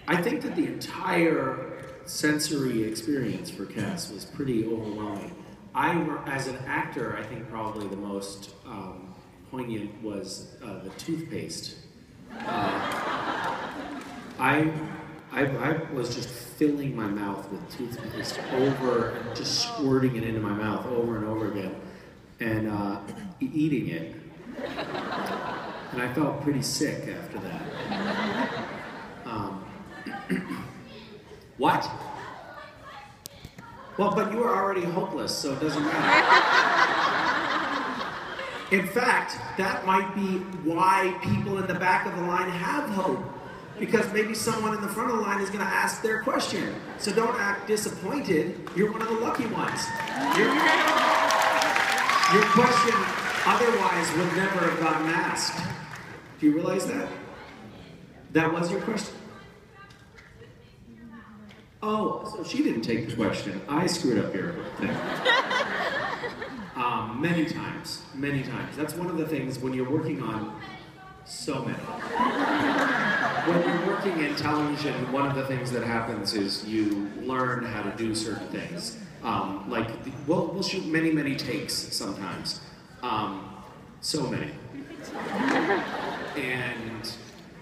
I think that the entire sensory experience for Cass was pretty overwhelming. As an actor, I think probably the most poignant was the toothpaste. I was just filling my mouth with toothpaste and just squirting it into my mouth over and over again, and eating it. And I felt pretty sick after that. What? Well, but you were already hopeless, so it doesn't matter. In fact, that might be why people in the back of the line have hope. Because maybe someone in the front of the line is going to ask their question. So don't act disappointed. You're one of the lucky ones. Your question otherwise would never have gotten asked. Do you realize that? That was your question? Oh, so she didn't take the question. I screwed up your thing. Many times, many times. That's one of the things when you're working on so many. When you're working in television, one of the things that happens is you learn how to do certain things. We'll shoot many, many takes sometimes. So many. And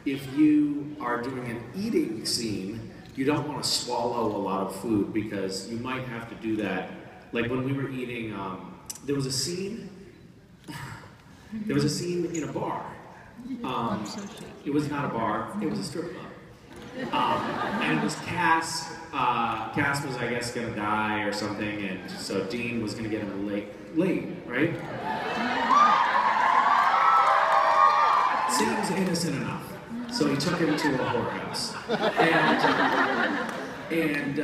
if you are doing an eating scene, you don't want to swallow a lot of food because you might have to do that. Like when we were eating, there was a scene in a bar. It was not a bar, it was a strip club. And it was Cass. Cass was, I guess, gonna die or something, and so Dean was gonna get him late, right? Seems innocent enough. So he took him to a whorehouse. And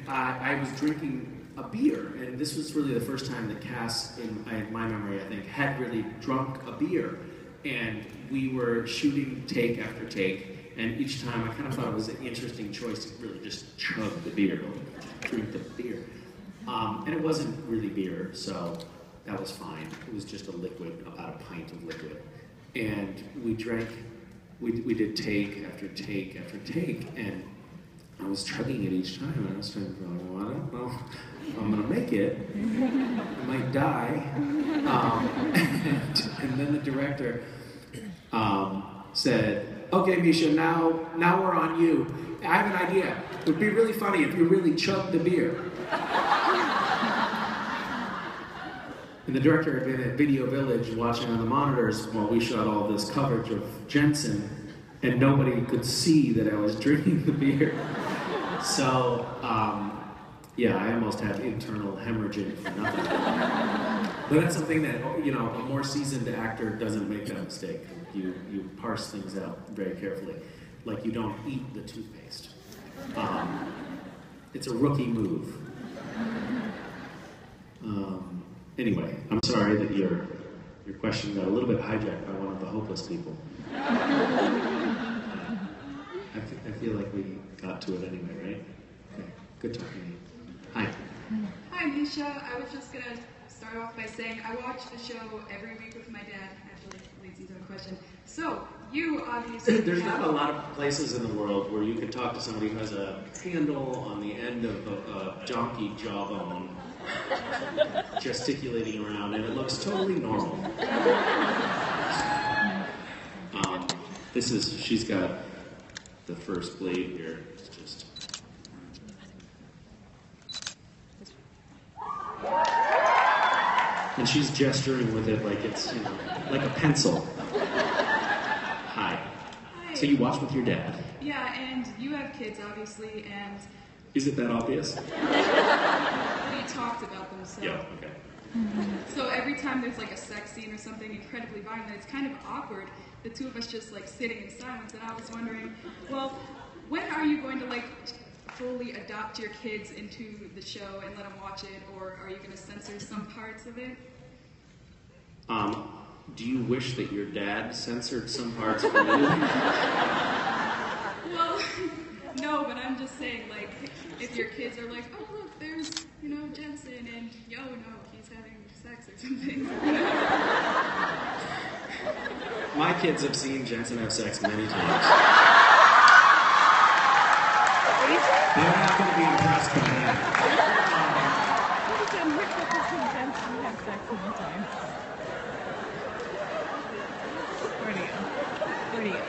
I was drinking a beer, and this was really the first time that Cass, in my memory, I think, had really drunk a beer. And we were shooting take after take, and each time I kind of thought it was an interesting choice to really just chug the beer, drink the beer. And it wasn't really beer, so that was fine. It was just a liquid, about a pint of liquid. And we drank, we did take after take after take, and I was chugging it each time, and I was trying to go, well, I don't know if I'm gonna make it. I might die. And then the director said, okay, Misha, now we're on you. I have an idea. It would be really funny if you really chugged the beer. And the director had been at Video Village watching on the monitors while we shot all this coverage of Jensen, and nobody could see that I was drinking the beer. So, yeah, I almost had internal hemorrhaging for nothing. But that's something that, you know, a more seasoned actor doesn't make that mistake. You parse things out very carefully. Like you don't eat the toothpaste. It's a rookie move. Anyway, I'm sorry that your question got a little bit hijacked by one of the hopeless people. I feel like we got to it anyway, right? Okay, good talking to you. Hi. Hi, Misha. I was just going to start off by saying I watch the show every week with my dad. Actually, leads into a question. So, you obviously There's not a lot of places in the world where you can talk to somebody who has a handle on the end of a donkey jawbone gesticulating around, and it looks totally normal. She's got the first blade here. It's just... And she's gesturing with it like it's, you know, like a pencil. Hi. Hi. So you watch with your dad? Yeah, and you have kids, obviously, and... Is it that obvious? We talked about them, so... Yeah, okay. So every time there's like a sex scene or something incredibly violent, it's kind of awkward. The two of us just like sitting in silence, and I was wondering, well, when are you going to like fully adopt your kids into the show and let them watch it, or are you going to censor some parts of it? Do you wish that your dad censored some parts for you? Well, no, but I'm just saying, like, if your kids are like, oh look, there's, you know, Jensen, and yo, no, he's having sex or something. My kids have seen Jensen have sex many times. exact same time. Where do you go? Where do you go?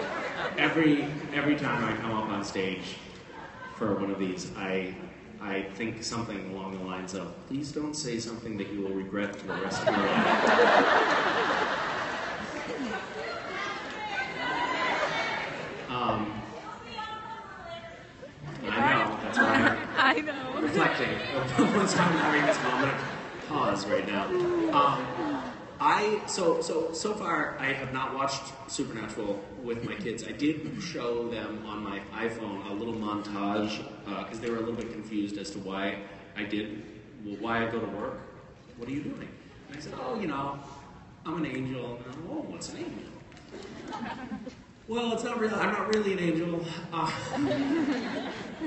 Every time I come up on stage for one of these, I think something along the lines of, please don't say something that you will regret for the rest of your life. I know, that's why I'm reflecting. Once I'm having this moment of pause right now. So far I have not watched Supernatural with my kids. I did show them on my iPhone a little montage because they were a little bit confused as to why I go to work. What are you doing? And I said, oh, you know, I'm an angel. And I'm, oh, what's an angel? Well, it's not real. I'm not really an angel.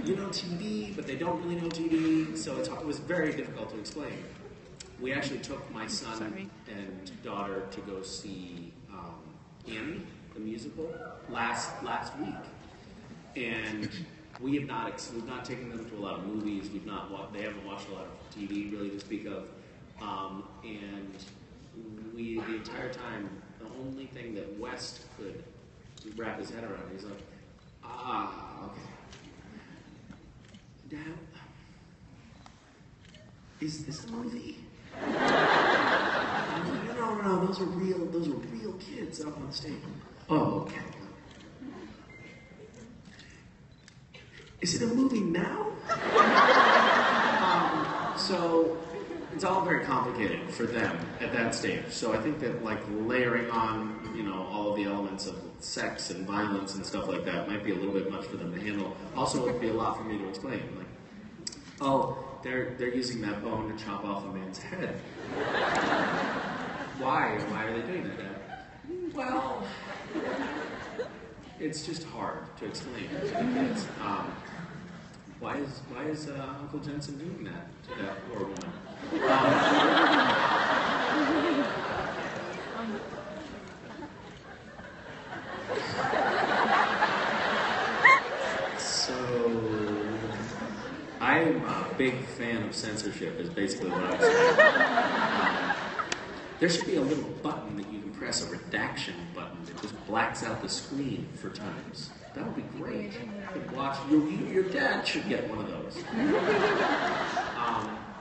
You know TV, but they don't really know TV, so it was very difficult to explain. We actually took my son and daughter to go see Annie, the musical, last week, and we've not taken them to a lot of movies. They haven't watched a lot of TV really to speak of, and the entire time, the only thing that West could wrap his head around, he's like, okay, Dad, is this a movie? No, those are real kids up on stage. Oh, okay. Is it a movie now? So it's all very complicated for them at that stage. So I think that like layering on, all of the elements of sex and violence and stuff like that might be a little bit much for them to handle. Also, it would be a lot for me to explain. Like, oh, they're using that bone to chop off a man's head. Why? Why are they doing that? Well, it's just hard to explain to the kids. Why is Uncle Jensen doing that to that poor woman? I'm a big fan of censorship, is basically what I'm saying. There should be a little button that you can press, a redaction button that just blacks out the screen for times. That would be great. You could watch, your dad should get one of those.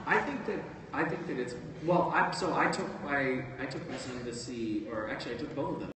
I think that it's, well, I took my son to see, or actually I took both of them.